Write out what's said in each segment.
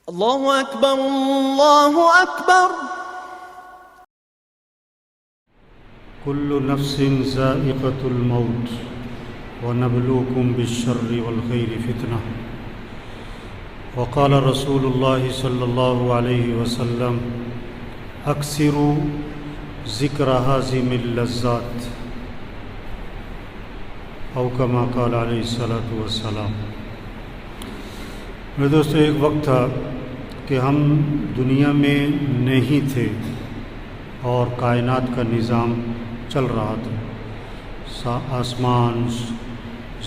اللہ اکبر اللہ اکبر۔ کل نفس ذائقۃ الموت ونبلوکم بالشر والخیر فتنہ۔ وقال رسول اللہ صلی اللہ علیہ وسلم اکثروا ذکر ہاضم اللذات، او کما قال علیہ الصلاۃ والسلام۔ میرے دوستو، ایک وقت تھا کہ ہم دنیا میں نہیں تھے اور کائنات کا نظام چل رہا تھا۔ آسمان،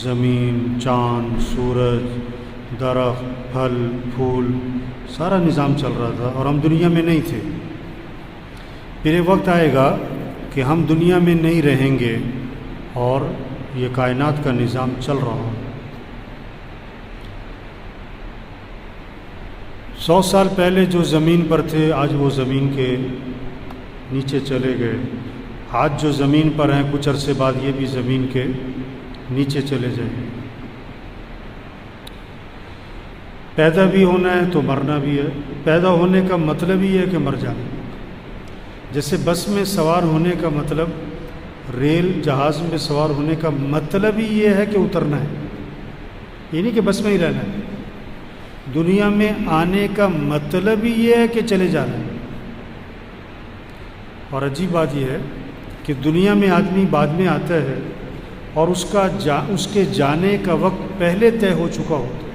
زمین، چاند، سورج، درخت، پھل، پھول، سارا نظام چل رہا تھا اور ہم دنیا میں نہیں تھے۔ پھر ایک وقت آئے گا کہ ہم دنیا میں نہیں رہیں گے اور یہ کائنات کا نظام چل رہا ہو۔ 100 سال پہلے جو زمین پر تھے آج وہ زمین کے نیچے چلے گئے۔ آج جو زمین پر ہیں کچھ عرصے بعد یہ بھی زمین کے نیچے چلے جائیں گے۔ پیدا بھی ہونا ہے تو مرنا بھی ہے۔ پیدا ہونے کا مطلب ہی ہے کہ مر جانا۔ جیسے بس میں سوار ہونے کا مطلب، ریل جہاز میں سوار ہونے کا مطلب ہی یہ ہے کہ اترنا ہے، یہ نہیں کہ بس میں ہی رہنا ہے۔ دنیا میں آنے کا مطلب ہی یہ ہے کہ چلے جانا ہے۔ اور عجیب بات یہ ہے کہ دنیا میں آدمی بعد میں آتا ہے اور اس کے جانے کا وقت پہلے طے ہو چکا ہوتا ہے۔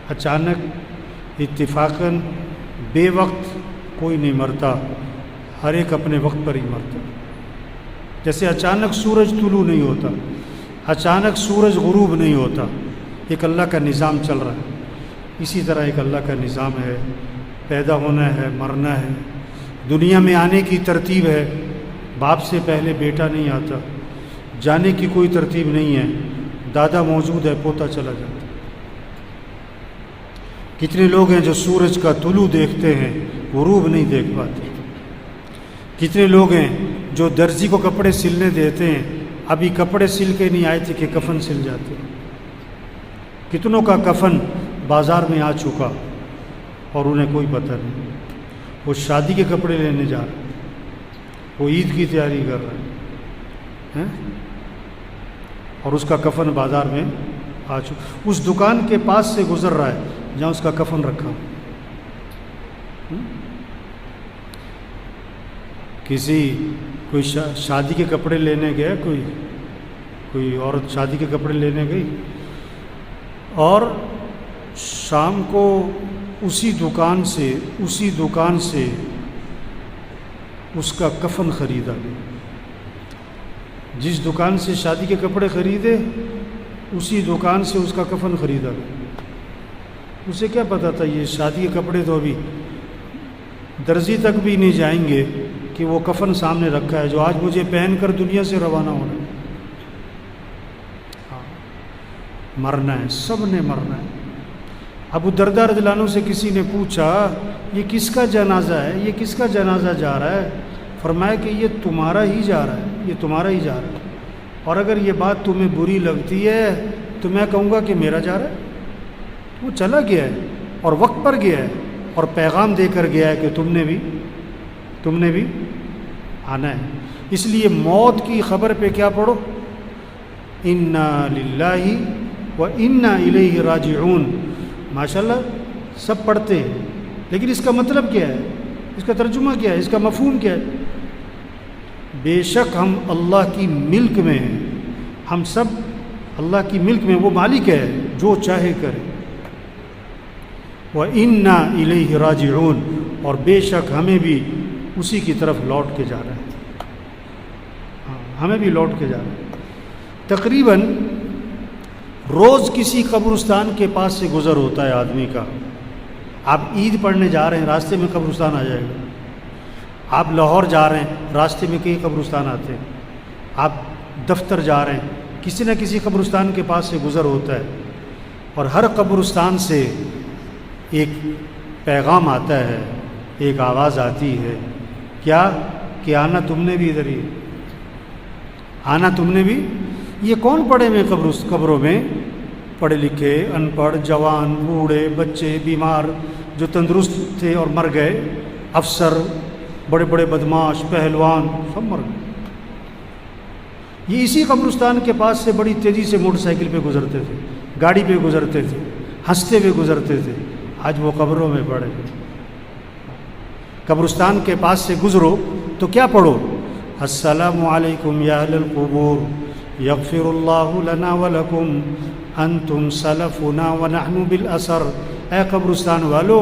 اچانک اتفاقاً بے وقت کوئی نہیں مرتا، ہر ایک اپنے وقت پر ہی مرتا۔ جیسے اچانک سورج طلوع نہیں ہوتا، اچانک سورج غروب نہیں ہوتا، ایک اللہ کا نظام چل رہا ہے۔ اسی طرح ایک اللہ کا نظام ہے، پیدا ہونا ہے، مرنا ہے، دنیا میں آنے کی ترتیب ہے۔ باپ سے پہلے بیٹا نہیں آتا، جانے کی کوئی ترتیب نہیں ہے، دادا موجود ہے، پوتا چلا جاتا۔ کتنے لوگ ہیں جو سورج کا طلوع دیکھتے ہیں، غروب نہیں دیکھ پاتے۔ کتنے لوگ ہیں جو درزی کو کپڑے سلنے دیتے ہیں، ابھی کپڑے سل کے نہیں آئے تھے کہ کفن سل جاتے۔ کتنوں کا کفن بازار میں آ چکا اور انہیں کوئی پتہ نہیں۔ وہ شادی کے کپڑے لینے جا رہے ہیں، وہ عید کی تیاری کر رہے ہیں اور اس کا کفن بازار میں آ چکا، اس دکان کے پاس سے گزر رہا ہے جہاں اس کا کفن رکھا۔ کوئی شادی کے کپڑے لینے گیا، کوئی عورت شادی کے کپڑے لینے گئی اور شام کو اسی دکان سے اس کا کفن خریدا گیا۔ جس دکان سے شادی کے کپڑے خریدے اسی دکان سے اس کا کفن خریدا گیا۔ اسے کیا پتا تھا یہ شادی کے کپڑے تو ابھی درزی تک بھی نہیں جائیں گے کہ وہ کفن سامنے رکھا ہے جو آج مجھے پہن کر دنیا سے روانہ ہونا ہے۔ مرنا ہے، سب نے مرنا ہے۔ ابو درداء رضی اللہ عنہ سے کسی نے پوچھا یہ کس کا جنازہ ہے، یہ کس کا جنازہ جا رہا ہے؟ فرمایا کہ یہ تمہارا ہی جا رہا ہے، یہ تمہارا ہی جا رہا ہے، اور اگر یہ بات تمہیں بری لگتی ہے تو میں کہوں گا کہ میرا جا رہا ہے۔ وہ چلا گیا ہے اور وقت پر گیا ہے اور پیغام دے کر گیا ہے کہ تم نے بھی آنا ہے۔ اس لیے موت کی خبر پہ کیا پڑھو؟ انا للہ و انا الیہ راجعون۔ ماشاءاللہ سب پڑھتے ہیں، لیکن اس کا مطلب کیا ہے، اس کا ترجمہ کیا ہے، اس کا مفہوم کیا ہے؟ بے شک ہم اللہ کی ملک میں ہیں، ہم سب اللہ کی ملک میں، وہ مالک ہے جو چاہے کرے۔ وَإِنَّا إِلَيْهِ رَاجِعُونَ، اور بے شک ہمیں بھی اسی کی طرف لوٹ کے جا رہا ہے۔ ہمیں بھی لوٹ کے جا رہا ہے۔ تقریباً روز کسی قبرستان کے پاس سے گزر ہوتا ہے آدمی کا۔ آپ عید پڑھنے جا رہے ہیں، راستے میں قبرستان آ جائے گا۔ آپ لاہور جا رہے ہیں، راستے میں کئی قبرستان آتے ہیں۔ آپ دفتر جا رہے ہیں، کسی نہ کسی قبرستان کے پاس سے گزر ہوتا ہے، اور ہر قبرستان سے ایک پیغام آتا ہے، ایک آواز آتی ہے، کیا کہ آنا تم نے بھی ادھر ہی، آنا تم نے بھی۔ یہ کون پڑے ہوئے قبروں میں؟ پڑھے لکھے، ان پڑھ، جوان، بوڑھے، بچے، بیمار، جو تندرست تھے اور مر گئے، افسر، بڑے بڑے بدماش، پہلوان، سب مر گئے۔ یہ اسی قبرستان کے پاس سے بڑی تیزی سے موٹر سائیکل پہ گزرتے تھے، گاڑی پہ گزرتے تھے، ہنستے ہوئے گزرتے تھے، آج وہ قبروں میں پڑے۔ قبرستان کے پاس سے گزرو تو کیا پڑھو؟ السلام علیکم یا اہل القبور یغفر اللہ لنا ولکم انتم سلفنا ونحن بالاثر۔ اے قبرستان والو،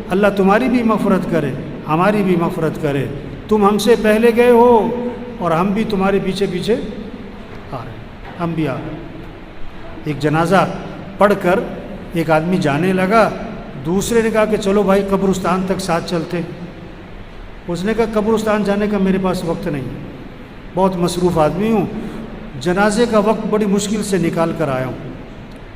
اللہ تمہاری بھی مغفرت کرے، ہماری بھی مغفرت کرے، تم ہم سے پہلے گئے ہو اور ہم بھی تمہارے پیچھے پیچھے آ رہے ہیں، ہم بھی آ رہے ہیں۔ ایک جنازہ پڑھ کر ایک آدمی جانے لگا، دوسرے نے کہا کہ چلو بھائی قبرستان تک ساتھ چلتے۔ اس نے کہا قبرستان جانے کا میرے پاس وقت نہیں، بہت مصروف آدمی ہوں، جنازے کا وقت بڑی مشکل سے نکال کر آیا ہوں۔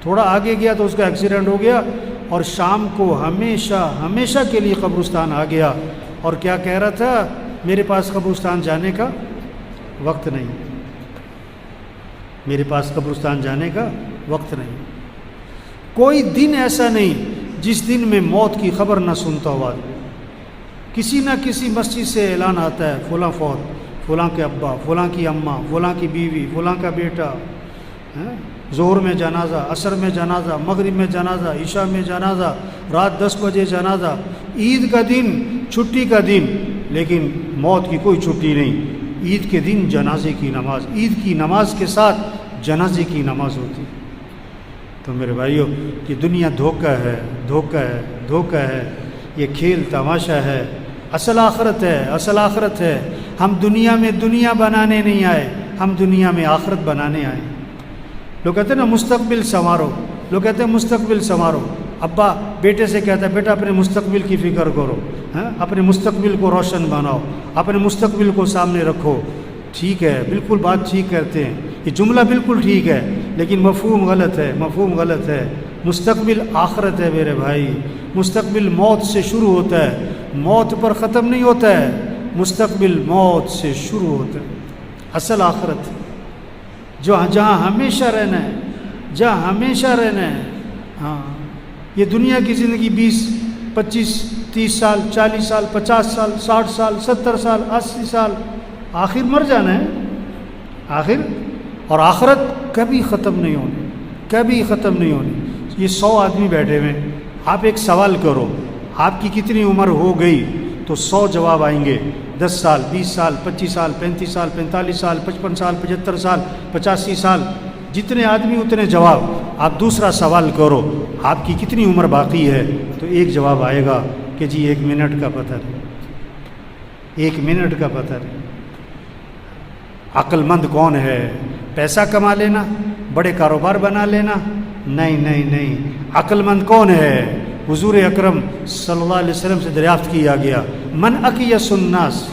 تھوڑا آگے گیا تو اس کا ایکسیڈنٹ ہو گیا اور شام کو ہمیشہ کے لیے قبرستان آ گیا، اور کیا کہہ رہا تھا؟ میرے پاس قبرستان جانے کا وقت نہیں، میرے پاس قبرستان جانے کا وقت نہیں۔ کوئی دن ایسا نہیں جس دن میں موت کی خبر نہ سنتا ہوا، کسی نہ کسی مسجد سے اعلان آتا ہے فلاں فوت، فلاں کے ابا، فلاں کی اماں، فلاں کی بیوی، فلاں کا بیٹا، ظہر میں جنازہ، عصر میں جنازہ، مغرب میں جنازہ، عشاء میں جنازہ، رات 10 بجے جنازہ، عید کا دن، چھٹی کا دن، لیکن موت کی کوئی چھٹی نہیں۔ عید کے دن جنازے کی نماز، عید کی نماز کے ساتھ جنازے کی نماز ہوتی۔ تو میرے بھائیوں، یہ دنیا دھوکہ ہے، دھوکہ ہے، دھوکہ ہے، یہ کھیل تماشا ہے۔ اصل آخرت ہے، اصل آخرت ہے۔ ہم دنیا میں دنیا بنانے نہیں آئے، ہم دنیا میں آخرت بنانے آئے۔ لوگ کہتے ہیں نا مستقبل سنوارو، لوگ کہتے ہیں مستقبل سنوارو۔ ابا بیٹے سے کہتا ہے بیٹا اپنے مستقبل کی فکر کرو، اپنے مستقبل کو روشن بناؤ، اپنے مستقبل کو سامنے رکھو۔ ٹھیک ہے، بالکل بات ٹھیک کرتے ہیں، یہ جملہ بالکل ٹھیک ہے، لیکن مفہوم غلط ہے، مفہوم غلط ہے۔ مستقبل آخرت ہے میرے بھائی، مستقبل موت سے شروع ہوتا ہے، موت پر ختم نہیں ہوتا ہے، مستقبل موت سے شروع ہوتا ہے۔ اصل آخرت جہاں ہمیشہ رہنا ہے، جہاں ہمیشہ رہنا ہے۔ ہاں، یہ دنیا کی زندگی 20 25 30 سال، 40 سال، 50 سال، 60 سال، 70 سال، 80 سال، آخر مر جانا ہے آخر، اور آخرت کبھی ختم نہیں ہونی، کبھی ختم نہیں ہونی۔ یہ 100 آدمی بیٹھے ہوئے، آپ ایک سوال کرو، آپ کی کتنی عمر ہو گئی؟ تو 100 جواب آئیں گے، 10 سال، 20 سال، 25 سال، 35 سال، 45 سال، 55 سال، 75 سال، 85 سال، جتنے آدمی اتنے جواب۔ آپ دوسرا سوال کرو، آپ کی کتنی عمر باقی ہے؟ تو ایک جواب آئے گا کہ جی 1 منٹ کا پتہ نہیں، 1 منٹ کا پتہ نہیں۔ عقل مند کون ہے؟ پیسہ کما لینا، بڑے کاروبار بنا لینا؟ نہیں نہیں نہیں، عقل مند کون ہے؟ حضور اکرم صلی اللہ علیہ وسلم سے دریافت کیا گیا، من اکیس الناس،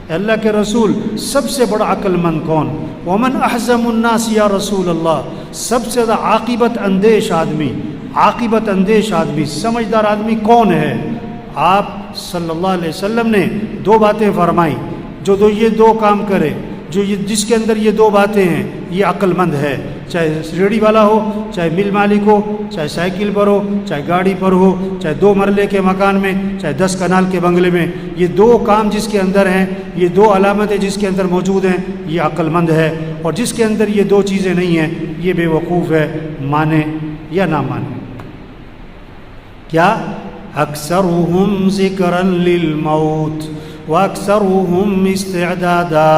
اللہ کے رسول سب سے بڑا عقل مند کون؟ ومن احزم الناس یا رسول اللہ، سب سے زیادہ عاقبت اندیش آدمی، عاقبت اندیش آدمی، سمجھدار آدمی کون ہے؟ آپ صلی اللہ علیہ وسلم نے 2 باتیں فرمائیں، جو یہ 2 کام کرے، جس کے اندر یہ 2 باتیں ہیں، یہ عقل مند ہے، چاہے ریڑھی والا ہو، چاہے مل مالک ہو، چاہے سائیکل پر ہو، چاہے گاڑی پر ہو، چاہے 2 مرلے کے مکان میں، چاہے 10 کنال کے بنگلے میں، یہ 2 کام جس کے اندر ہیں، یہ 2 علامتیں جس کے اندر موجود ہیں، یہ عقل مند ہے۔ اور جس کے اندر یہ 2 چیزیں نہیں ہیں، یہ بے وقوف ہے، مانے یا نہ مانے۔ کیا؟ اکثرهم ذکرا للموت واکثرهم استعدادا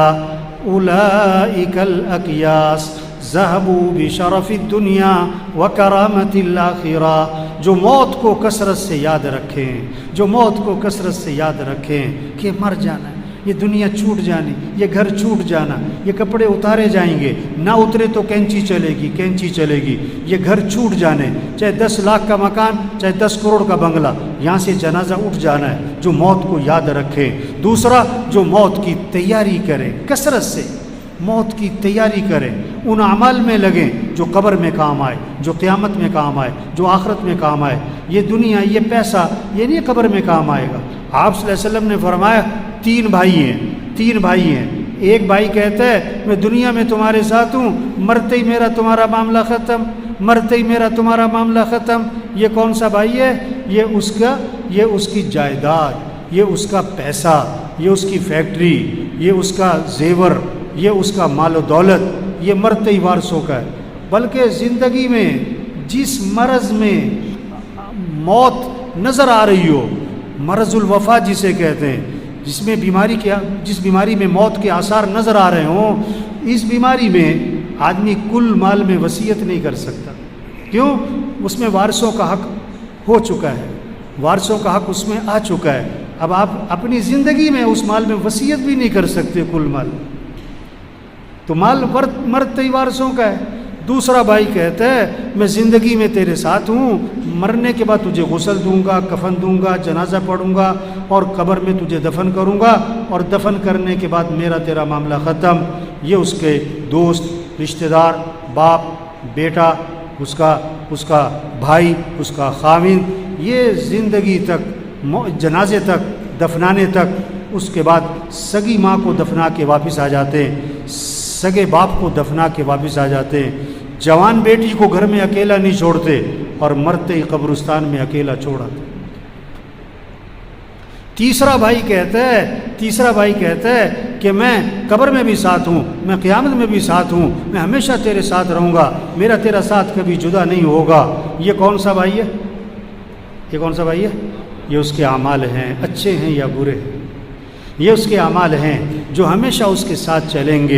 اولئک الاکیاس ذهبوا بشرف الدنیا وکرامت الآخرہ۔ جو موت کو کثرت سے یاد رکھیں، جو موت کو کثرت سے یاد رکھیں کہ مر جانا ہے، یہ دنیا چھوٹ جانی، یہ گھر چھوٹ جانا، یہ کپڑے اتارے جائیں گے، نہ اترے تو کینچی چلے گی، کینچی چلے گی، یہ گھر چھوٹ جانے، چاہے 10 لاکھ کا مکان، چاہے 10 کروڑ کا بنگلہ، یہاں سے جنازہ اٹھ جانا ہے۔ جو موت کو یاد رکھے۔ دوسرا، جو موت کی تیاری کرے، کثرت سے موت کی تیاری کریں، ان اعمال میں لگیں جو قبر میں کام آئے، جو قیامت میں کام آئے، جو آخرت میں کام آئے۔ یہ دنیا، یہ پیسہ، یہ نہیں قبر میں کام آئے گا۔ آپ صلی اللہ علیہ وسلم نے فرمایا 3 بھائی ہیں، ایک بھائی کہتا ہے میں دنیا میں تمہارے ساتھ ہوں، مرتے ہی میرا تمہارا معاملہ ختم، مرتے ہی میرا تمہارا معاملہ ختم. یہ کون سا بھائی ہے؟ یہ اس کی جائیداد، یہ اس کا پیسہ، یہ اس کی فیکٹری، یہ اس کا زیور، یہ اس کا مال و دولت، یہ مرتے ہی وارثوں کا ہے. بلکہ زندگی میں جس مرض میں موت نظر آ رہی ہو، مرض الوفا جسے کہتے ہیں، جس بیماری میں موت کے آثار نظر آ رہے ہوں، اس بیماری میں آدمی کل مال میں وصیت نہیں کر سکتا. کیوں؟ اس میں وارثوں کا حق ہو چکا ہے، وارثوں کا حق اس میں آ چکا ہے. اب آپ اپنی زندگی میں اس مال میں وصیت بھی نہیں کر سکتے کل مال، تو مال مرتے ہی وارثوں کا ہے. دوسرا بھائی کہتا ہے میں زندگی میں تیرے ساتھ ہوں، مرنے کے بعد تجھے غسل دوں گا، کفن دوں گا، جنازہ پڑھوں گا اور قبر میں تجھے دفن کروں گا، اور دفن کرنے کے بعد میرا تیرا معاملہ ختم. یہ اس کے دوست، رشتہ دار، باپ، بیٹا، اس کا بھائی، اس کا خاوند، یہ زندگی تک، جنازے تک، دفنانے تک. اس کے بعد سگی ماں کو دفنا کے واپس آ جاتے ہیں، سگے باپ کو دفنا کے واپس آ جاتے ہیں. جوان بیٹی کو گھر میں اکیلا نہیں چھوڑتے اور مرتے ہی قبرستان میں اکیلا چھوڑاتے. تیسرا بھائی کہتا ہے کہ میں قبر میں بھی ساتھ ہوں، میں قیامت میں بھی ساتھ ہوں، میں ہمیشہ تیرے ساتھ رہوں گا، میرا تیرا ساتھ کبھی جدا نہیں ہوگا. یہ کون سا بھائی ہے؟ یہ اس کے اعمال ہیں، اچھے ہیں یا برے ہیں. یہ اس کے اعمال ہیں جو ہمیشہ اس کے ساتھ چلیں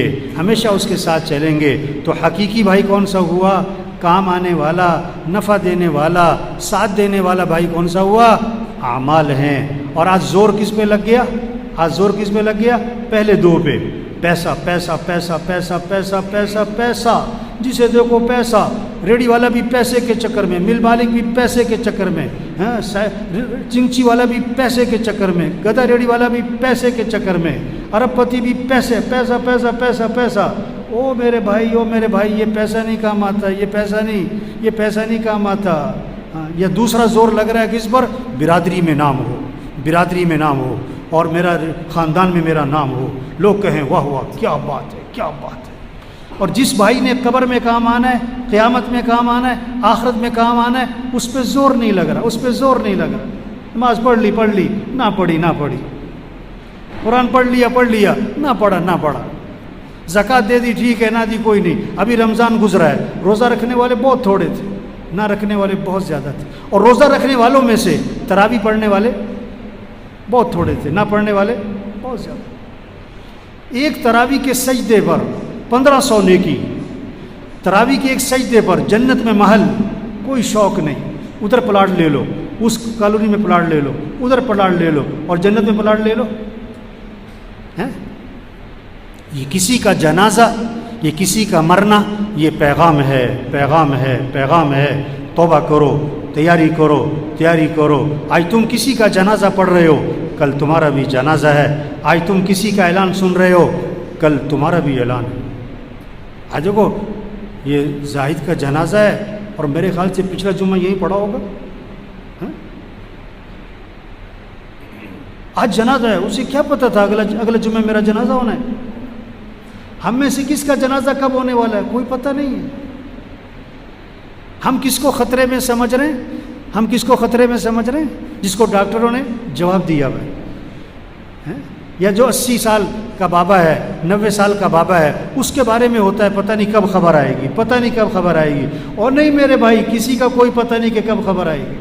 گے. تو حقیقی بھائی کون سا ہوا؟ کام آنے والا، نفع دینے والا، ساتھ دینے والا بھائی کون سا ہوا؟ اعمال ہیں. اور آج زور کس پہ لگ گیا؟ پہلے دو پہ، پیسہ پیسہ پیسہ پیسہ پیسہ پیسہ پیسہ. جسے دیکھو پیسہ. ریڑی والا بھی پیسے کے چکر میں، مل مالک بھی پیسے کے چکر میں، چنگچی والا بھی پیسے کے چکر میں، گدھا ریڑی والا بھی پیسے کے چکر میں، ارب پتی بھی پیسہ پیسہ پیسہ پیسہ پیسہ. او میرے بھائی یہ پیسہ نہیں کام آتا، یہ پیسہ نہیں کام آتا. یا دوسرا زور لگ رہا ہے کس پر؟ برادری میں نام ہو اور میرا خاندان میں میرا نام ہو، لوگ کہیں واہ واہ کیا بات ہے. اور جس بھائی نے قبر میں کام آنا ہے، قیامت میں کام آنا ہے، آخرت میں کام آنا ہے، اس پہ زور نہیں لگ رہا. نماز پڑھ لی نہ پڑھی، قرآن پڑھ لیا نہ پڑھا، زکوٰۃ دے دی ٹھیک ہے، نہ دی کوئی نہیں. ابھی رمضان گزرا ہے، روزہ رکھنے والے بہت تھوڑے تھے، نہ رکھنے والے بہت زیادہ تھے. اور روزہ رکھنے والوں میں سے تراویح پڑھنے والے بہت تھوڑے تھے، نہ پڑھنے والے بہت زیادہ. ایک تراویح کے سجدے پر 1500 نیکی. تراویح کے ایک سجدے پر جنت میں محل، کوئی شوق نہیں. ادھر پلاٹ لے لو، اس کالونی میں پلاٹ لے لو، ادھر پلاٹ لے لو اور جنت میں پلاٹ لے لو. یہ کسی کا جنازہ، یہ کسی کا مرنا، یہ پیغام ہے. توبہ کرو، تیاری کرو. آج تم کسی کا جنازہ پڑھ رہے ہو، کل تمہارا بھی جنازہ ہے. آج تم کسی کا اعلان سن رہے ہو، کل تمہارا بھی اعلان ہے. آج دیکھو یہ زاہد کا جنازہ ہے اور میرے خیال سے پچھلا جمعہ یہی پڑھا ہوگا. آج جنازہ ہے، اسے کیا پتہ تھا اگلے جمعہ میرا جنازہ ہونا ہے. ہم میں سے کس کا جنازہ کب ہونے والا ہے کوئی پتہ نہیں ہے. ہم کس کو خطرے میں سمجھ رہے ہیں؟ جس کو ڈاکٹروں نے جواب دیا ہے، یا جو 80 سال کا بابا ہے، 90 سال کا بابا ہے، اس کے بارے میں ہوتا ہے پتہ نہیں کب خبر آئے گی. اور نہیں میرے بھائی، کسی کا کوئی پتہ نہیں کہ کب خبر آئے گی.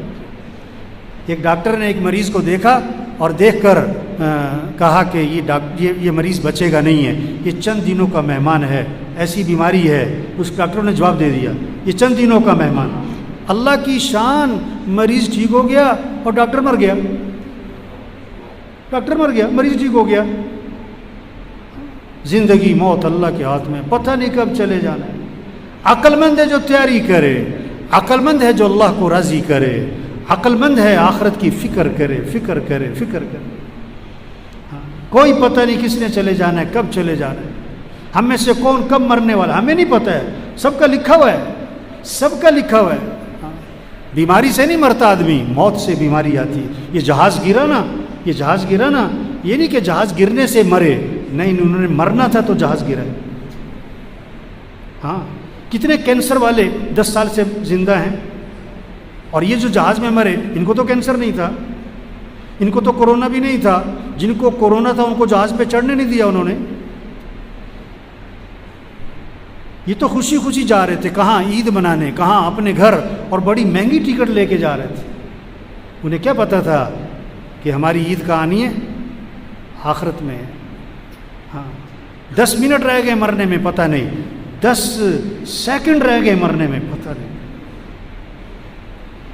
ایک ڈاکٹر نے ایک مریض کو دیکھا اور دیکھ کر کہا کہ یہ مریض بچے گا نہیں ہے، یہ چند دنوں کا مہمان ہے، ایسی بیماری ہے. اس ڈاکٹر نے جواب دے دیا یہ چند دنوں کا مہمان. اللہ کی شان، مریض ٹھیک ہو گیا اور ڈاکٹر مر گیا، مریض ٹھیک ہو گیا. زندگی موت اللہ کے ہاتھ میں، پتہ نہیں کب چلے جانا ہے. عقل مند ہے جو تیاری کرے، عقل مند ہے جو اللہ کو راضی کرے، عقل مند ہے آخرت کی فکر کرے. کوئی پتہ نہیں کس نے چلے جانا ہے، کب چلے جانا ہے. ہم میں سے کون کب مرنے والا ہمیں نہیں پتہ ہے. سب کا لکھا ہوا ہے. بیماری سے نہیں مرتا آدمی، موت سے بیماری آتی ہے. یہ جہاز گرا نا، یہ نہیں کہ جہاز گرنے سے مرے، نہیں، انہوں نے مرنا تھا تو جہاز گرا. کتنے کینسر والے 10 سال سے زندہ ہیں، اور یہ جو جہاز میں مرے ان کو تو کینسر نہیں تھا، ان کو تو کورونا بھی نہیں تھا، جن کو کورونا تھا ان کو جہاز پہ چڑھنے نہیں دیا انہوں نے. یہ تو خوشی خوشی جا رہے تھے، کہاں عید منانے، کہاں اپنے گھر، اور بڑی مہنگی ٹکٹ لے کے جا رہے تھے. انہیں کیا پتہ تھا کہ ہماری عید کا آنی ہے آخرت میں ہے. ہاں 10 منٹ رہ گئے مرنے میں پتہ نہیں، 10 سیکنڈ رہ گئے مرنے میں پتہ نہیں.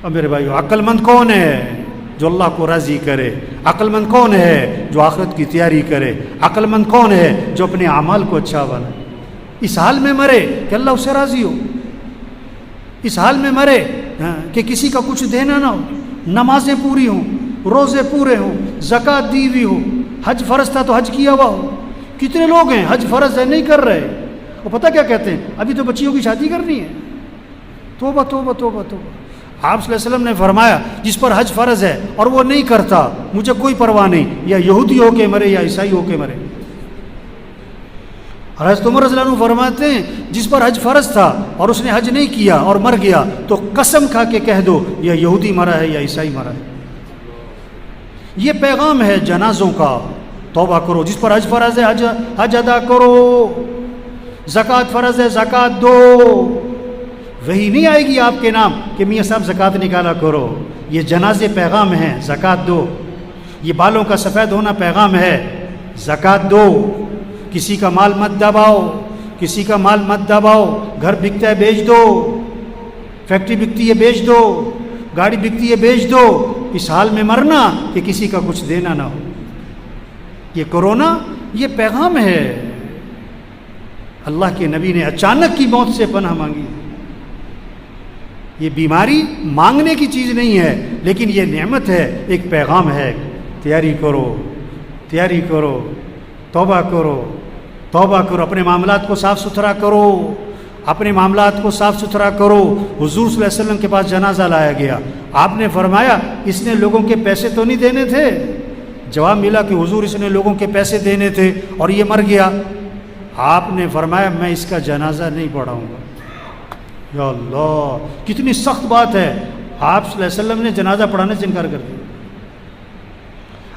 اب میرے بھائیو، عقل مند کون ہے جو اللہ کو راضی کرے؟ عقل مند کون ہے جو آخرت کی تیاری کرے؟ عقل مند کون ہے جو اپنے اعمال کو اچھا بنائے؟ اس حال میں مرے کہ اللہ اس سے راضی ہو، اس حال میں مرے کہ کسی کا کچھ دینا نہ ہو، نمازیں پوری ہوں، روزے پورے ہوں، زکوٰۃ دی ہوئی ہو، حج فرض تھا تو حج کیا ہوا ہو. کتنے لوگ ہیں حج فرض ہے نہیں کر رہے، وہ پتہ کیا کہتے ہیں؟ ابھی تو بچیوں کی شادی کرنی ہے. توبہ توبہ توبہ توبہ. آپ صلی اللہ علیہ وسلم نے فرمایا جس پر حج فرض ہے اور وہ نہیں کرتا مجھے کوئی پرواہ نہیں، یا یہودی ہو کے مرے یا عیسائی ہو کے مرے. حضرت عمر رضی اللہ عنہ فرماتے ہیں جس پر حج فرض تھا اور اس نے حج نہیں کیا اور مر گیا تو قسم کھا کے کہہ دو یا یہودی مرا ہے یا عیسائی مرا ہے. یہ پیغام ہے جنازوں کا. توبہ کرو. جس پر حج فرض ہے حج ادا کرو، زکوٰۃ فرض ہے زکوٰۃ دو. وہی نہیں آئے گی آپ کے نام کہ میاں صاحب زکوٰۃ نکالا کرو. یہ جنازے پیغام ہیں، زکوٰۃ دو. یہ بالوں کا سفید ہونا پیغام ہے، زکوٰۃ دو. کسی کا مال مت دباؤ، کسی کا مال مت دباؤ. گھر بکتا ہے بیچ دو، فیکٹری بکتی ہے بیچ دو، گاڑی بکتی ہے بیچ دو. اس حال میں مرنا کہ کسی کا کچھ دینا نہ ہو. یہ کورونا یہ پیغام ہے. اللہ کے نبی نے اچانک کی موت سے پناہ مانگی. یہ بیماری مانگنے کی چیز نہیں ہے، لیکن یہ نعمت ہے، ایک پیغام ہے. تیاری کرو، تیاری کرو، توبہ کرو، توبہ کرو. اپنے معاملات کو صاف ستھرا کرو، اپنے معاملات کو صاف ستھرا کرو. حضور صلی اللہ علیہ وسلم کے پاس جنازہ لایا گیا. آپ نے فرمایا اس نے لوگوں کے پیسے تو نہیں دینے تھے؟ جواب ملا کہ حضور اس نے لوگوں کے پیسے دینے تھے اور یہ مر گیا. آپ نے فرمایا میں اس کا جنازہ نہیں پڑھاؤں گا. یا اللہ، کتنی سخت بات ہے. آپ صلی اللہ علیہ وسلم نے جنازہ پڑھانے سے انکار کر دیا.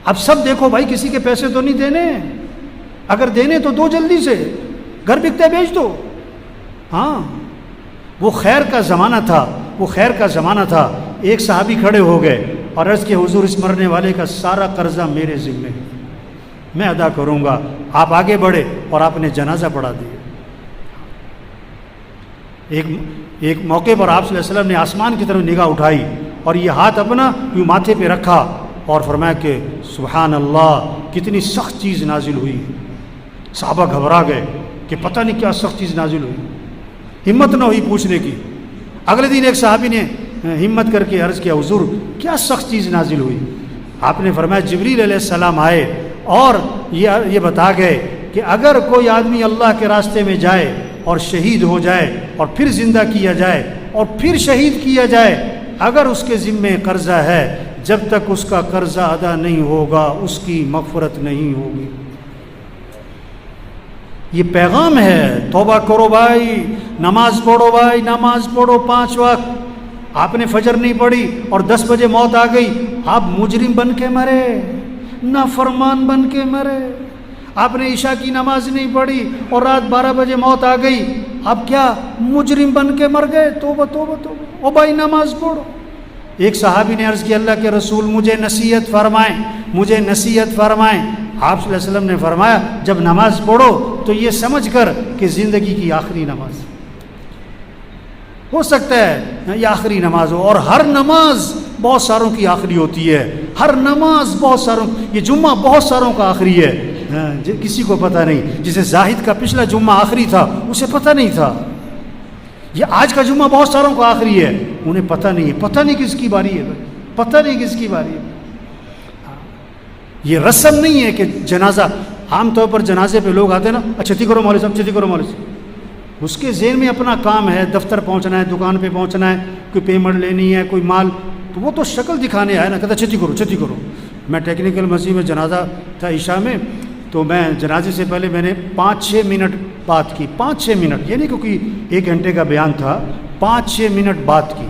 اب سب دیکھو بھائی، کسی کے پیسے تو نہیں دینے، اگر دینے تو دو جلدی سے، گھر بکتا ہے بیچ دو. ہاں وہ خیر کا زمانہ تھا، وہ خیر کا زمانہ تھا. ایک صحابی کھڑے ہو گئے اور عرض کہ حضور اس مرنے والے کا سارا قرضہ میرے ذمے ہے، میں ادا کروں گا. آپ آگے بڑھے اور آپ نے جنازہ پڑھا دیا. ایک موقع پر آپ صلی اللہ علیہ وسلم نے آسمان کی طرف نگاہ اٹھائی اور یہ ہاتھ اپنا یوں ماتھے پہ رکھا اور فرمایا کہ سبحان اللہ، کتنی سخت چیز نازل ہوئی. صحابہ گھبرا گئے کہ پتہ نہیں کیا سخت چیز نازل ہوئی. ہمت نہ ہوئی پوچھنے کی. اگلے دن ایک صحابی نے ہمت کر کے عرض کیا حضور کیا سخت چیز نازل ہوئی؟ آپ نے فرمایا جبریل علیہ السلام آئے اور یہ بتا گئے کہ اگر کوئی آدمی اللہ کے راستے میں جائے اور شہید ہو جائے اور پھر زندہ کیا جائے اور پھر شہید کیا جائے، اگر اس کے ذمے قرضہ ہے، جب تک اس کا قرضہ ادا نہیں ہوگا اس کی مغفرت نہیں ہوگی. یہ پیغام ہے. توبہ کرو بھائی، نماز پڑھو بھائی، نماز پڑھو 5 وقت. آپ نے فجر نہیں پڑھی اور 10 بجے موت آ گئی، آپ مجرم بن کے مرے، نافرمان بن کے مرے. آپ نے عشاء کی نماز نہیں پڑھی اور رات 12 بجے موت آ گئی، آپ کیا مجرم بن کے مر گئے؟ توبہ توبہ توبہ. او بھائی نماز پڑھو. ایک صحابی نے عرض کی اللہ کے رسول مجھے نصیحت فرمائیں، مجھے نصیحت فرمائیں. آپ صلی اللہ علیہ وسلم نے فرمایا جب نماز پڑھو تو یہ سمجھ کر کہ زندگی کی آخری نماز ہو سکتا ہے، یہ آخری نماز ہو. اور ہر نماز بہت ساروں کی آخری ہوتی ہے، ہر نماز بہت ساروں. یہ جمعہ بہت ساروں کا آخری ہے، کسی کو پتہ نہیں. جسے زاہد کا پچھلا جمعہ آخری تھا اسے پتہ نہیں تھا. یہ آج کا جمعہ بہت ساروں کا آخری ہے، انہیں پتہ نہیں ہے. پتہ نہیں کس کی باری ہے، پتہ نہیں کس کی باری ہے. یہ رسم نہیں ہے کہ جنازہ، عام طور پر جنازے پہ لوگ آتے ہیں نا، چھتی کرو مولوی صاحب، چھتی کرو مولوی صاحب. اس کے ذہن میں اپنا کام ہے، دفتر پہنچنا ہے، دکان پہ پہنچنا ہے، کوئی پیمنٹ لینی ہے، کوئی مال، تو وہ تو شکل دکھانے آئے نا، کہتا چھتی کرو چھتی کرو. میں ٹیکنیکل مسجد میں جنازہ تھا عشاء میں، تو میں جنازے سے پہلے میں نے 5-6 منٹ بات کی 5-6 منٹ، یہ نہیں کیونکہ 1 گھنٹے کا بیان تھا، 5-6 منٹ بات کی.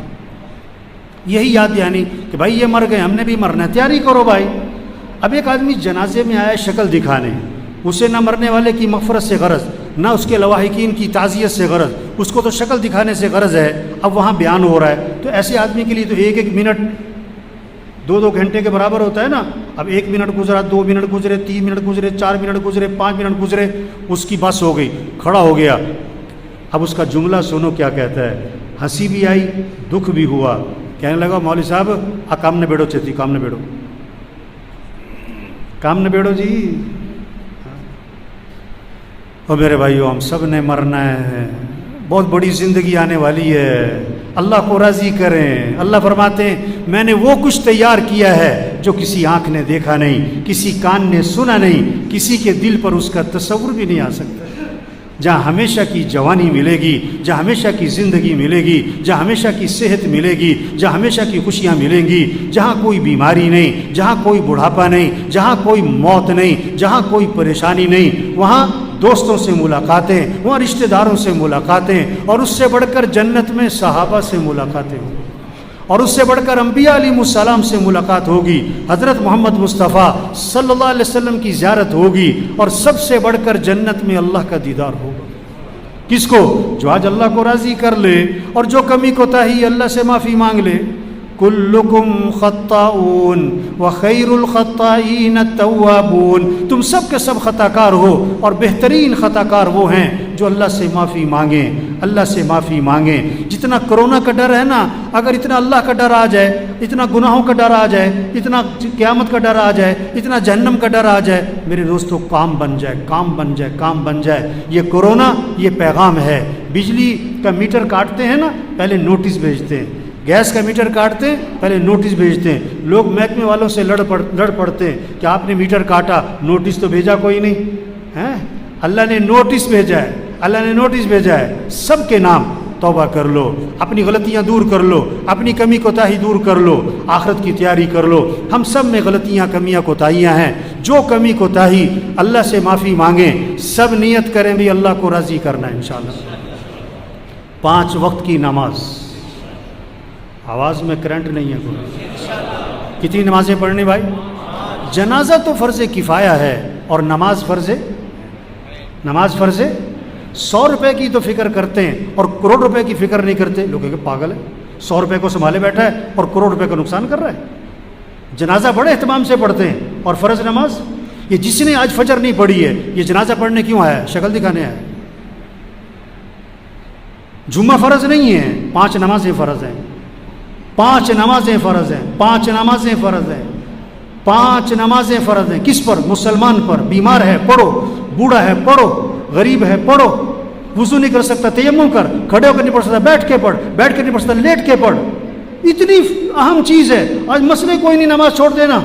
یہی یاد دہانی کہ بھائی یہ مر گئے، ہم نے بھی مرنا ہے، تیاری کرو بھائی. اب ایک آدمی جنازے میں آیا شکل دکھانے، اسے نہ مرنے والے کی مغفرت سے غرض، نہ اس کے لواحقین کی تعزیت سے غرض، اس کو تو شکل دکھانے سے غرض ہے. اب وہاں بیان ہو رہا ہے، تو ایسے آدمی کے لیے تو 1-1 منٹ 2-2 گھنٹے کے برابر ہوتا ہے نا. اب 1 منٹ گزرا، 2 منٹ گزرے، 3 منٹ گزرے، 4 منٹ گزرے، 5 منٹ گزرے، اس کی بس ہو گئی، کھڑا ہو گیا. اب اس کا جملہ سنو کیا کہتا ہے. ہنسی بھی آئی، دکھ بھی ہوا. کہنے لگا مولوی صاحب کام نہ بیڑو چیتی، کام نہ بیڑو، کام نہ بیڑو جی. اور میرے بھائیو ہم سب نے مرنا ہے، بہت بڑی زندگی آنے والی ہے، اللہ کو راضی کریں. اللہ فرماتے ہیں میں نے وہ کچھ تیار کیا ہے جو کسی آنکھ نے دیکھا نہیں، کسی کان نے سنا نہیں، کسی کے دل پر اس کا تصور بھی نہیں آ سکتا. جہاں ہمیشہ کی جوانی ملے گی، جہاں ہمیشہ کی زندگی ملے گی، جہاں ہمیشہ کی صحت ملے گی، جہاں ہمیشہ کی خوشیاں ملیں گی، جہاں کوئی بیماری نہیں، جہاں کوئی بڑھاپا نہیں، جہاں کوئی موت نہیں، جہاں کوئی پریشانی نہیں، وہاں دوستوں سے ملاقاتیں، وہاں رشتہ داروں سے ملاقاتیں، اور اس سے بڑھ کر جنت میں صحابہ سے ملاقاتیں ہوں، اور اس سے بڑھ کر انبیاء علیہ السلام سے ملاقات ہوگی، حضرت محمد مصطفیٰ صلی اللہ علیہ وسلم کی زیارت ہوگی، اور سب سے بڑھ کر جنت میں اللہ کا دیدار ہوگا. کس کو؟ جو آج اللہ کو راضی کر لے اور جو کمی کوتاہی اللہ سے معافی مانگ لے. کلکم خطاؤن وخیر الخطائین التوابون، تم سب کے سب خطا کار ہو، اور بہترین خطا کار وہ ہیں جو اللہ سے معافی مانگیں، اللہ سے معافی مانگیں. جتنا کرونا کا ڈر ہے نا، اگر اتنا اللہ کا ڈر آ جائے، اتنا گناہوں کا ڈر آ جائے، اتنا قیامت کا ڈر آ جائے، اتنا جہنم کا ڈر آ جائے، میرے دوستو کام بن جائے، کام بن جائے، کام بن جائے. یہ کرونا یہ پیغام ہے. بجلی کا میٹر کاٹتے ہیں نا، پہلے نوٹس بھیجتے ہیں. گیس کا میٹر کاٹتے ہیں، پہلے نوٹس بھیجتے ہیں. لوگ محکمے والوں سے لڑ پڑتے ہیں کہ آپ نے میٹر کاٹا، نوٹس تو بھیجا کوئی نہیں ہے. اللہ نے نوٹس بھیجا ہے، اللہ نے نوٹس بھیجا ہے. سب کے نام توبہ کر لو، اپنی غلطیاں دور کر لو، اپنی کمی کوتاہی دور کر لو، آخرت کی تیاری کر لو. ہم سب میں غلطیاں، کمیاں، کوتاہیاں ہیں. جو کمی کوتاہی اللہ سے معافی مانگیں، سب نیت کریں بھی اللہ کو راضی کرنا ہے انشاءاللہ. 5 وقت کی نماز. آواز میں کرنٹ نہیں ہے کوئی. کتنی نمازیں پڑھنی بھائی؟ جنازہ تو فرض کفایہ ہے، اور نماز فرض ہے. نماز فرض ہے. 100 روپے کی تو فکر کرتے ہیں اور کروڑ روپے کی فکر نہیں کرتے. لوگ کہ پاگل ہے، 100 روپے کو سنبھالے بیٹھا ہے اور کروڑ روپے کا نقصان کر رہا ہے. جنازہ بڑے اہتمام سے پڑھتے ہیں، اور فرض نماز یہ جس نے آج فجر نہیں پڑھی ہے، یہ جنازہ پڑھنے کیوں آیا ہے؟ شکل دکھانے آیا ہے. جمعہ فرض نہیں ہے، 5 نمازیں فرض ہیں. 5 نمازیں فرض ہیں. 5 نمازیں فرض ہیں. 5 نمازیں فرض ہیں. کس پر؟ مسلمان پر. بیمار ہے پڑھو، بوڑھا ہے پڑھو، غریب ہے پڑھو. وضو نہیں کر سکتا تیمم کر، کھڑے ہو کر نہیں پڑھ سکتا بیٹھ کے پڑھ، بیٹھ کے نہیں پڑھ سکتا لیٹ کے پڑھ. اتنی اہم چیز ہے. آج مسئلے کوئی نہیں، نماز چھوڑ دینا.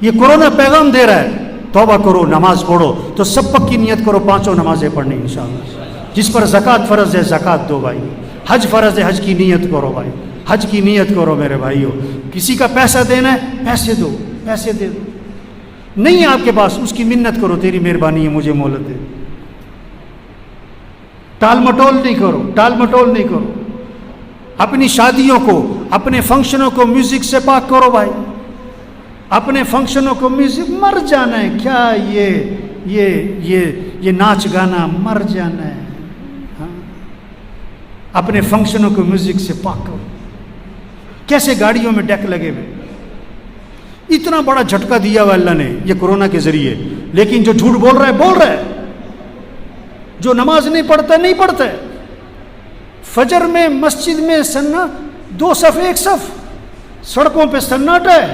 یہ کورونا پیغام دے رہا ہے توبہ کرو، نماز پڑھو. تو سب پکی نیت کرو 5 نمازیں پڑھنی انشاءاللہ. جس پر زکوٰۃ فرض ہے زکوٰۃ دو بھائی. حج فرض ہے، حج کی نیت کرو بھائی، حج کی نیت کرو میرے بھائیو. کسی کا پیسہ دینا ہے، پیسے دو، پیسے دے دو. نہیں ہے آپ کے پاس، اس کی منت کرو، تیری مہربانی ہے مجھے مہلت دے. ٹال مٹول نہیں کرو، ٹال مٹول نہیں کرو. اپنی شادیوں کو، اپنے فنکشنوں کو میوزک سے پاک کرو بھائی. اپنے فنکشنوں کو میوزک، مر جانا ہے کیا یہ ناچ گانا، مر جانا ہے. اپنے فنکشنوں کو میوزک سے پاک کرو. کیسے گاڑیوں میں ڈیک لگے ہوئے. اتنا بڑا جھٹکا دیا ہوا اللہ نے یہ کورونا کے ذریعے. لیکن جو جھوٹ بول رہا ہے بول رہا ہے، جو نماز نہیں پڑھتا نہیں پڑھتا ہے. فجر میں مسجد میں سننا 2 صف 1 صف، سڑکوں پہ سناٹا ہے.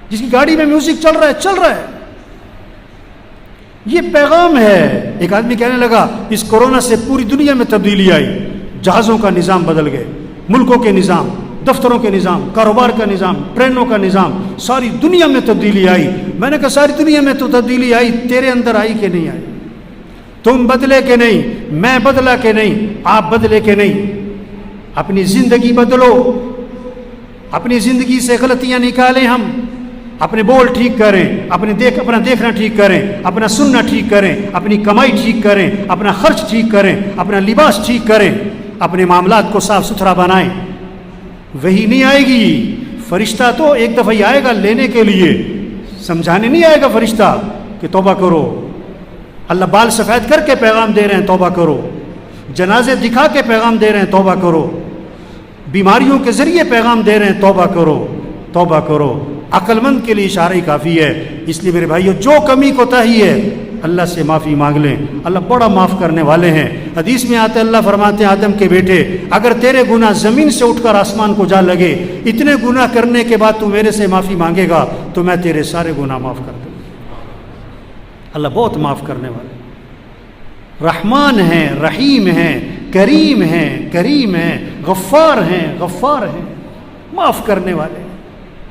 جس کی گاڑی میں میوزک چل رہا ہے. یہ پیغام ہے. ایک آدمی کہنے لگا اس کورونا سے پوری دنیا میں تبدیلی آئی. جہازوں کا نظام بدل گئے، ملکوں کے نظام، دفتروں کے نظام، کاروبار کا نظام، ٹرینوں کا نظام، ساری دنیا میں تبدیلی آئی. میں نے کہا ساری دنیا میں تو تبدیلی آئی، تیرے اندر آئی کہ نہیں آئی؟ تم بدلے کہ نہیں؟ میں بدلا کہ نہیں؟ آپ بدلے کہ نہیں؟ اپنی زندگی بدلو. اپنی زندگی سے غلطیاں نکالیں ہم. اپنے بول ٹھیک کریں، اپنا دیکھنا ٹھیک کریں، اپنا سننا ٹھیک کریں، اپنی کمائی ٹھیک کریں، اپنا خرچ ٹھیک کریں، اپنا لباس ٹھیک کریں، اپنے معاملات کو صاف ستھرا بنائیں. وہی نہیں آئے گی. فرشتہ تو ایک دفعہ ہی آئے گا لینے کے لیے، سمجھانے نہیں آئے گا فرشتہ کہ توبہ کرو. اللہ بال سفید کر کے پیغام دے رہے ہیں توبہ کرو، جنازے دکھا کے پیغام دے رہے ہیں توبہ کرو، بیماریوں کے ذریعے پیغام دے رہے ہیں توبہ کرو توبہ کرو. عقل مند کے لیے اشارہ ہی کافی ہے. اس لیے میرے بھائیو، جو کمی کوتاہی ہے اللہ سے معافی مانگ لیں. اللہ بڑا معاف کرنے والے ہیں. حدیث میں آتے اللہ فرماتے ہیں آدم کے بیٹے، اگر تیرے گناہ زمین سے اٹھ کر آسمان کو جا لگے، اتنے گناہ کرنے کے بعد تو میرے سے معافی مانگے گا تو میں تیرے سارے گناہ معاف کر دوں. اللہ بہت معاف کرنے والے، رحمان ہیں، رحیم ہیں، کریم ہیں، غفار ہیں، معاف کرنے والے.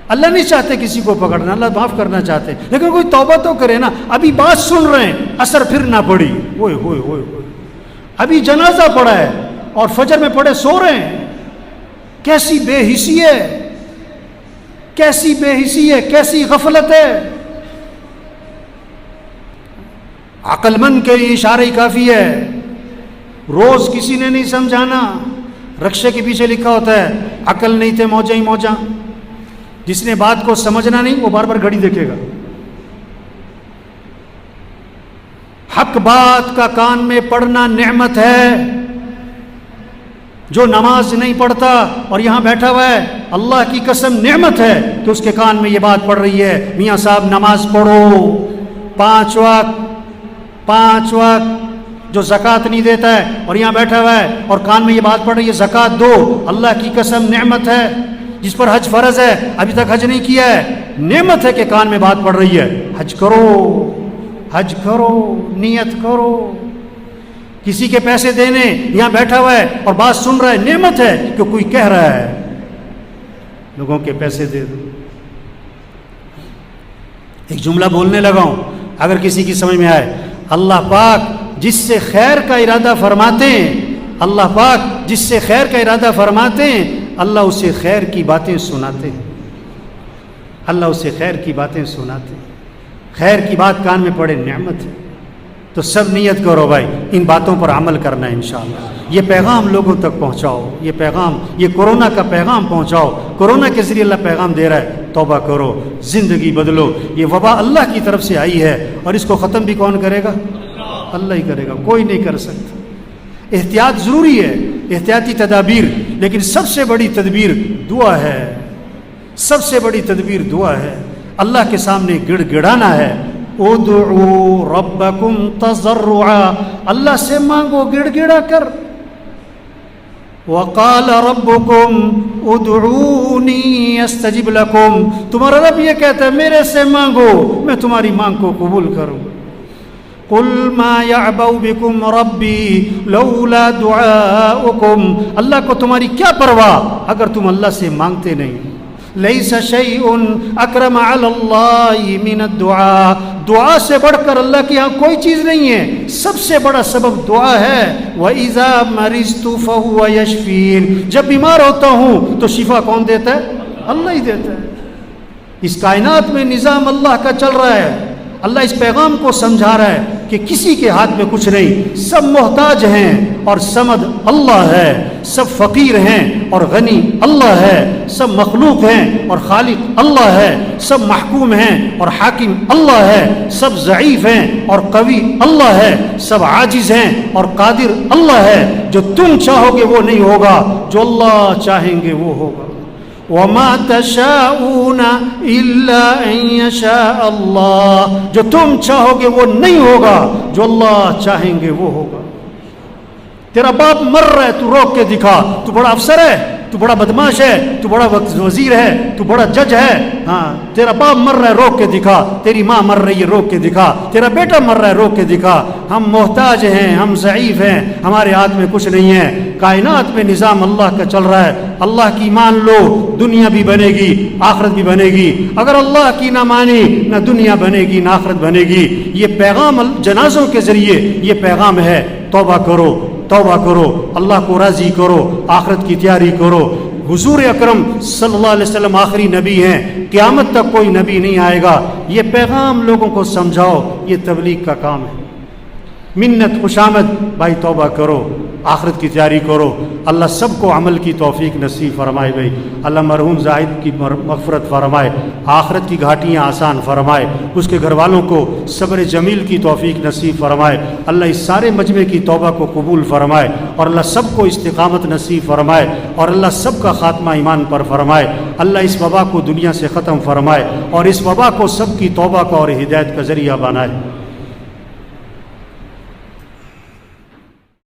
اللہ نہیں چاہتے کسی کو پکڑنا، اللہ معاف کرنا چاہتے، لیکن کوئی توبہ تو کرے نا. ابھی بات سن رہے ہیں، اثر پھر نہ پڑی، ہوئے ہوئے ہوئے ہوئے، ابھی جنازہ پڑا ہے اور فجر میں پڑے سو رہے ہیں. کیسی بے حسی ہے، کیسی بے حسی ہے، کیسی غفلت ہے. عقل مند کے لیے اشارہ ہی کافی ہے. روز کسی نے نہیں سمجھانا. رکشے کے پیچھے لکھا ہوتا ہے عقل نہیں تھے موجاں ہی موجاں. جس نے بات کو سمجھنا نہیں وہ بار بار گھڑی دیکھے گا. حق بات کا کان میں پڑھنا نعمت ہے. جو نماز نہیں پڑھتا اور یہاں بیٹھا ہوا ہے، اللہ کی قسم نعمت ہے کہ اس کے کان میں یہ بات پڑھ رہی ہے میاں صاحب نماز پڑھو 5 وقت. جو زکوٰۃ نہیں دیتا ہے اور یہاں بیٹھا ہوا ہے اور کان میں یہ بات پڑھ رہی ہے زکوٰۃ دو، اللہ کی قسم نعمت ہے. جس پر حج فرض ہے ابھی تک حج نہیں کیا ہے، نعمت ہے کہ کان میں بات پڑ رہی ہے. حج کرو، نیت کرو. کسی کے پیسے دینے یہاں بیٹھا ہوا ہے اور بات سن رہا ہے، نعمت ہے کہ کوئی کہہ رہا ہے لوگوں کے پیسے دے دو. ایک جملہ بولنے لگا ہوں، اگر کسی کی سمجھ میں آئے. اللہ پاک جس سے خیر کا ارادہ فرماتے ہیں، اللہ پاک جس سے خیر کا ارادہ فرماتے ہیں، اللہ اسے خیر کی باتیں سناتے ہیں. اللہ اسے خیر کی باتیں سناتے ہیں. خیر کی بات کان میں پڑے نعمت ہے. تو سب نیت کرو بھائی ان باتوں پر عمل کرنا ہے انشاءاللہ. یہ پیغام لوگوں تک پہنچاؤ، یہ کورونا کا پیغام پہنچاؤ. کورونا کے ذریعے اللہ پیغام دے رہا ہے توبہ کرو، زندگی بدلو. یہ وبا اللہ کی طرف سے آئی ہے اور اس کو ختم بھی کون کرے گا؟ اللہ ہی کرے گا، کوئی نہیں کر سکتا. احتیاط ضروری ہے، احتیاطی تدابیر، لیکن سب سے بڑی تدبیر دعا ہے. سب سے بڑی تدبیر دعا ہے. اللہ کے سامنے گڑ گڑانا ہے. ادعوا ربکم تضرعا، اللہ سے مانگو گڑ گڑا کر. وقال ربکم ادعونی استجب لکم، تمہارا رب یہ کہتا ہے میرے سے مانگو میں تمہاری مانگ کو قبول کروں. قل ما يعبأ بكم ربی لولا دعاؤکم، اللہ کو تمہاری کیا پرواہ اگر تم اللہ سے مانگتے نہیں. لیس شیء اکرم علی اللہ من الدعاء، دعا سے بڑھ کر اللہ کے ہاں کوئی چیز نہیں ہے. سب سے بڑا سبب دعا ہے. وَإِذَا مَرِضْتُ فَهُوَ يَشْفِينِ، جب بیمار ہوتا ہوں تو شفا کون دیتا ہے؟ اللہ ہی دیتا ہے. اس کائنات میں نظام اللہ کا چل رہا ہے. اللہ اس پیغام کو سمجھا رہا ہے کہ کسی کے ہاتھ میں کچھ نہیں، سب محتاج ہیں اور صمد اللہ ہے. سب فقیر ہیں اور غنی اللہ ہے. سب مخلوق ہیں اور خالق اللہ ہے. سب محکوم ہیں اور حاکم اللہ ہے. سب ضعیف ہیں اور قوی اللہ ہے. سب عاجز ہیں اور قادر اللہ ہے. جو تم چاہو گے وہ نہیں ہوگا، جو اللہ چاہیں گے وہ ہوگا. وَمَا تَشَاءُونَ إِلَّا أَن يَشَاءَ اللَّهُ، جو تم چاہو گے وہ نہیں ہوگا، جو اللہ چاہیں گے وہ ہوگا. تیرا باپ مر رہا ہے تو روک کے دکھا. تو بڑا افسر ہے، تو بڑا بدماش ہے، تو بڑا وزیر ہے، تو بڑا جج ہے. ہاں تیرا باپ مر رہا ہے روک کے دکھا. تیری ماں مر رہی ہے روک کے دکھا. تیرا بیٹا مر رہا ہے روک کے دکھا. ہم محتاج ہیں، ہم ضعیف ہیں، ہمارے ہاتھ میں کچھ نہیں ہے. کائنات میں نظام اللہ کا چل رہا ہے. اللہ کی مان لو، دنیا بھی بنے گی آخرت بھی بنے گی. اگر اللہ کی نہ مانی نہ دنیا بنے گی نہ آخرت بنے گی. یہ پیغام جنازوں کے ذریعے یہ پیغام ہے توبہ کرو، توبہ کرو، اللہ کو راضی کرو، آخرت کی تیاری کرو. حضور اکرم صلی اللہ علیہ وسلم آخری نبی ہیں، قیامت تک کوئی نبی نہیں آئے گا، یہ پیغام لوگوں کو سمجھاؤ، یہ تبلیغ کا کام ہے۔ منت خوشامد، بھائی توبہ کرو، آخرت کی تیاری کرو، اللہ سب کو عمل کی توفیق نصیب فرمائے بھائی، اللہ مرحوم زاہد کی مغفرت فرمائے، آخرت کی گھاٹیاں آسان فرمائے، اس کے گھر والوں کو صبر جمیل کی توفیق نصیب فرمائے، اللہ اس سارے مجمع کی توبہ کو قبول فرمائے، اور اللہ سب کو استقامت نصیب فرمائے، اور اللہ سب کا خاتمہ ایمان پر فرمائے، اللہ اس وبا کو دنیا سے ختم فرمائے، اور اس وبا کو سب کی توبہ کا اور ہدایت کا ذریعہ بنائے۔